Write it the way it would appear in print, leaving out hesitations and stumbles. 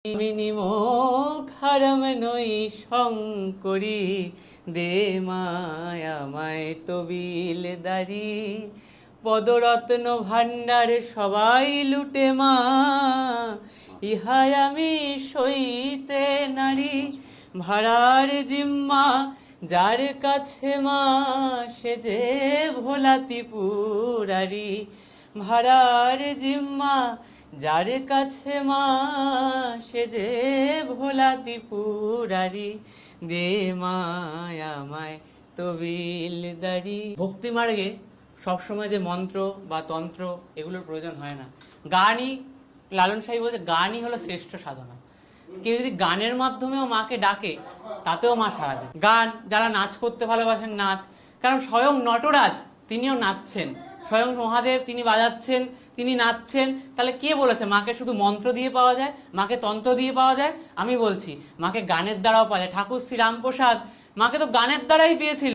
মিনিমুখ হারাম নই শঙ্করী, দে মায় আমায় তবিল দাড়ি। পদরত্ন ভাণ্ডার সবাই লুটে মা, ইহাই আমি সইতে নারী। ভাড়ার জিম্মা যার কাছে মা, সে যে ভোলা ত্রিপুরারি। ভাড়ার জিম্মা যার কাছে মা, সে যে ভোলা ত্রিপুরারি। দে মায় আমায় তবিল দাড়ি। ভক্তি মার্গে সবসময় যে মন্ত্র বা তন্ত্র এগুলোর প্রয়োজন হয় না। গানই, লালন সাহেব বলছে গানই হলো শ্রেষ্ঠ সাধনা। কেউ যদি গানের মাধ্যমেও মাকে ডাকে, তাতেও মা সাড়া দেয়। গান, যারা নাচ করতে ভালোবাসেন নাচ, কারণ স্বয়ং নটরাজ তিনিও নাচছেন, স্বয়ং মহাদেব তিনি বাজাচ্ছেন, তিনি নাচছেন। তাহলে কে বলেছে মাকে শুধু মন্ত্র দিয়ে পাওয়া যায়, মাকে তন্ত্র দিয়ে পাওয়া যায়? আমি বলছি মাকে গানের দ্বারাও পাওয়া যায়। ঠাকুর শ্রী রামপ্রসাদ মাকে তো গানের দ্বারাই পেয়েছিল।